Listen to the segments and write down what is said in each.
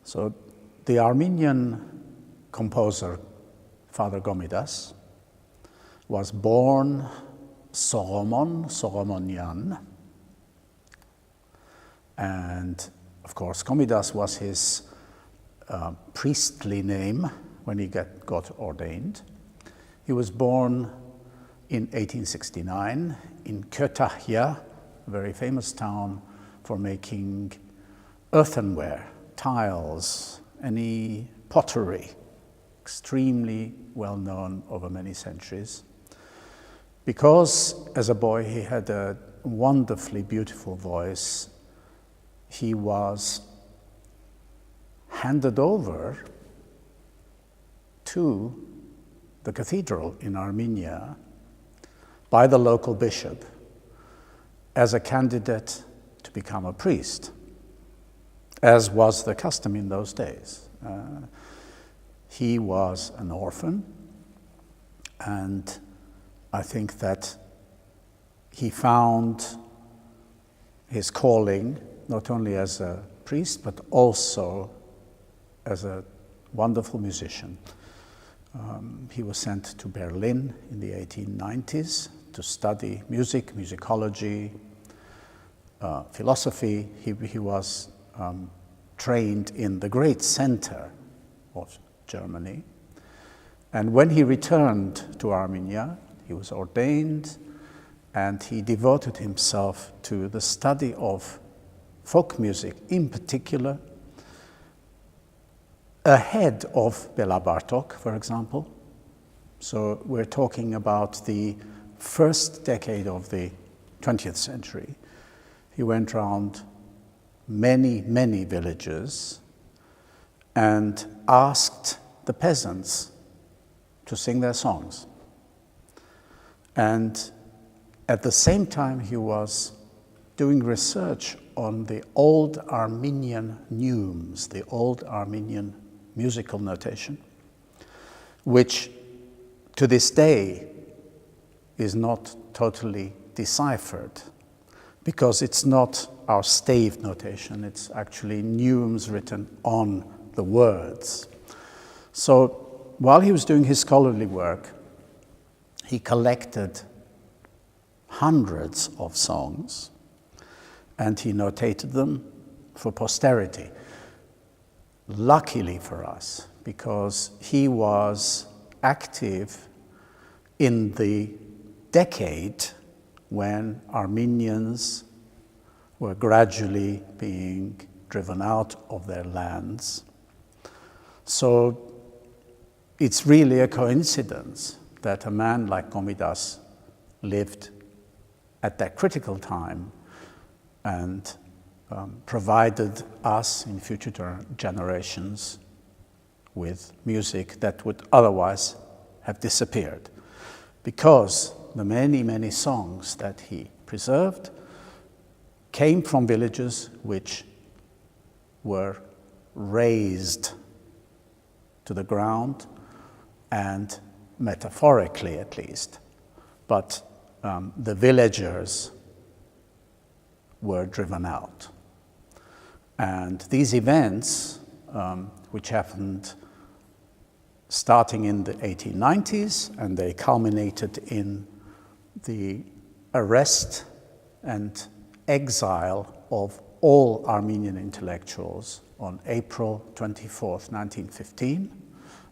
So the Armenian composer, Father Komitas, was born Soromonian, and of course Komitas was his priestly name when he got ordained. He was born in 1869 in Kütahya, a very famous town for making earthenware, tiles, any pottery, extremely well known over many centuries. Because as a boy he had a wonderfully beautiful voice, he was handed over to the cathedral in Armenia by the local bishop as a candidate to become a priest, as was the custom in those days. He was an orphan, and I think that he found his calling not only as a priest, but also as a wonderful musician. He was sent to Berlin in the 1890s to study music, musicology, philosophy. He was trained in the great center of Germany. And when he returned to Armenia, he was ordained, and he devoted himself to the study of folk music, in particular, ahead of Bela Bartok, for example. So we're talking about the first decade of the 20th century. He went around many, many villages and asked the peasants to sing their songs. And at the same time, he was doing research on the old Armenian neumes, the old Armenian musical notation, which to this day is not totally deciphered, because it's not our stave notation, it's actually neumes written on the words. So while he was doing his scholarly work, he collected hundreds of songs and he notated them for posterity. Luckily for us, because he was active in the decade when Armenians were gradually being driven out of their lands. So it's really a coincidence that a man like Komitas lived at that critical time and provided us in future generations with music that would otherwise have disappeared, because the many, many songs that he preserved came from villages which were razed to the ground, and metaphorically at least, but the villagers were driven out. And these events, which happened starting in the 1890s, and they culminated in the arrest and exile of all Armenian intellectuals on April 24th, 1915,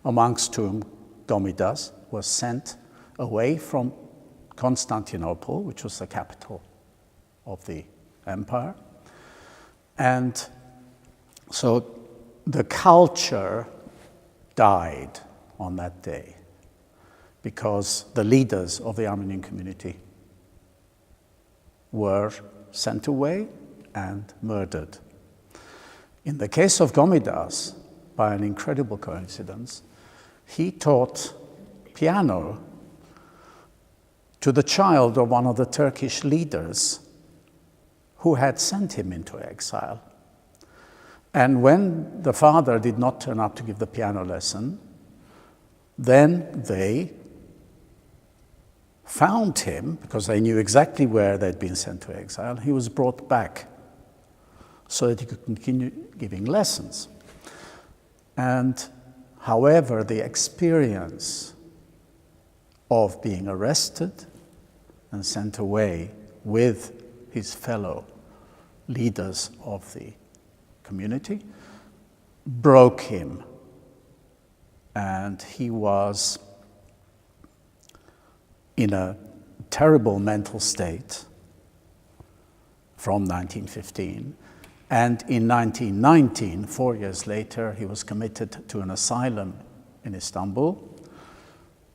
amongst whom Komitas was sent away from Constantinople, which was the capital of the empire. And so the culture died on that day because the leaders of the Armenian community were sent away and murdered. In the case of Komitas, by an incredible coincidence, he taught piano to the child of one of the Turkish leaders who had sent him into exile. And when the father did not turn up to give the piano lesson, then they found him, because they knew exactly where they'd been sent to exile. He was brought back so that he could continue giving lessons. And however, the experience of being arrested and sent away with his fellow leaders of the community broke him. And he was in a terrible mental state from 1915. And in 1919, 4 years later, he was committed to an asylum in Istanbul.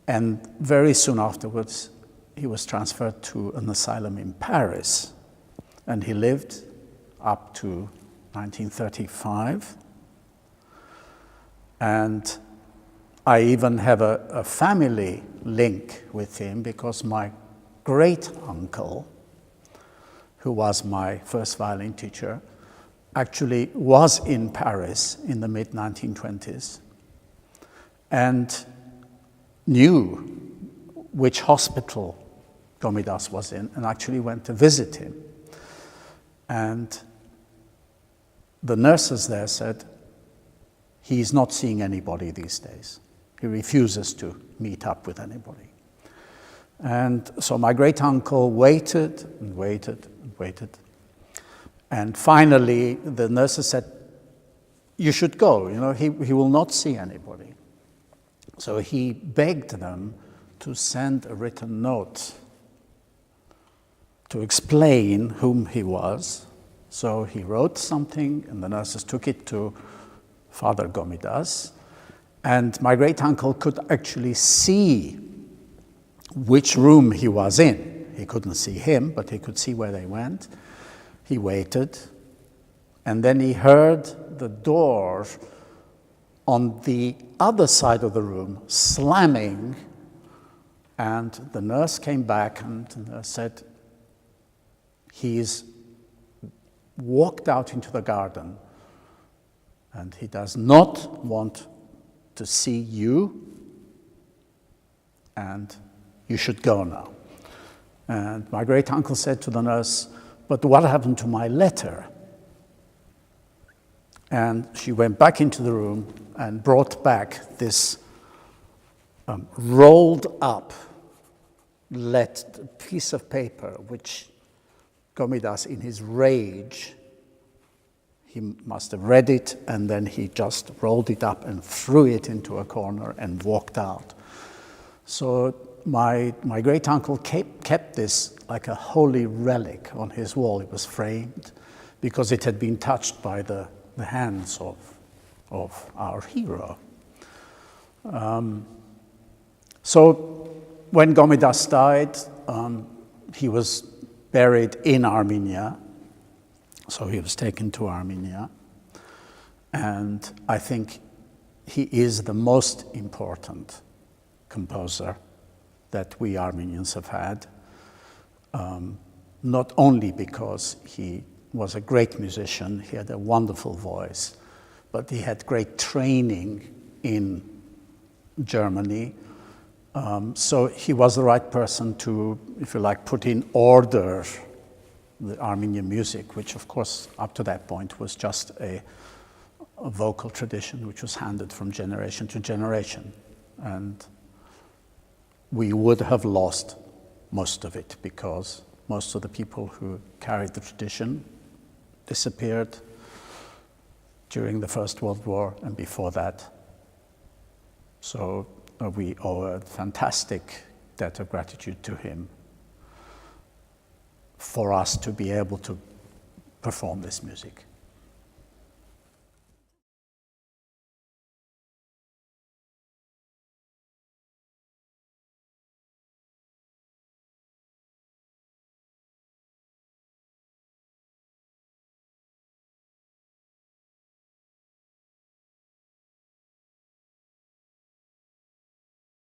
And very soon afterwards, he was transferred to an asylum in Paris. And he lived up to 1935. And I even have a family link with him because my great uncle, who was my first violin teacher, actually was in Paris in the mid-1920s and knew which hospital Komitas was in and actually went to visit him. And the nurses there said, he's not seeing anybody these days. He refuses to meet up with anybody. And so my great uncle waited and waited and waited. And finally, the nurses said, you should go, he will not see anybody. So he begged them to send a written note to explain whom he was. So he wrote something, and the nurses took it to Father Komitas. And my great uncle could actually see which room he was in. He couldn't see him, but he could see where they went. He waited, and then he heard the door on the other side of the room slamming, and the nurse came back and said, he's walked out into the garden, and he does not want to see you, and you should go now. And my great uncle said to the nurse, but what happened to my letter? And she went back into the room and brought back this rolled up piece of paper, which Komitas, in his rage, he must have read it, and then he just rolled it up and threw it into a corner and walked out. So my great uncle kept this like a holy relic on his wall. It was framed because it had been touched by the hands of our hero. So when Komitas died, he was buried in Armenia. So he was taken to Armenia. And I think he is the most important composer that we Armenians have had, not only because he was a great musician, he had a wonderful voice, but he had great training in Germany. So he was the right person to, if you like, put in order the Armenian music, which of course up to that point was just a vocal tradition which was handed from generation to generation. And we would have lost most of it because most of the people who carried the tradition disappeared during the First World War and before that. So we owe a fantastic debt of gratitude to him for us to be able to perform this music.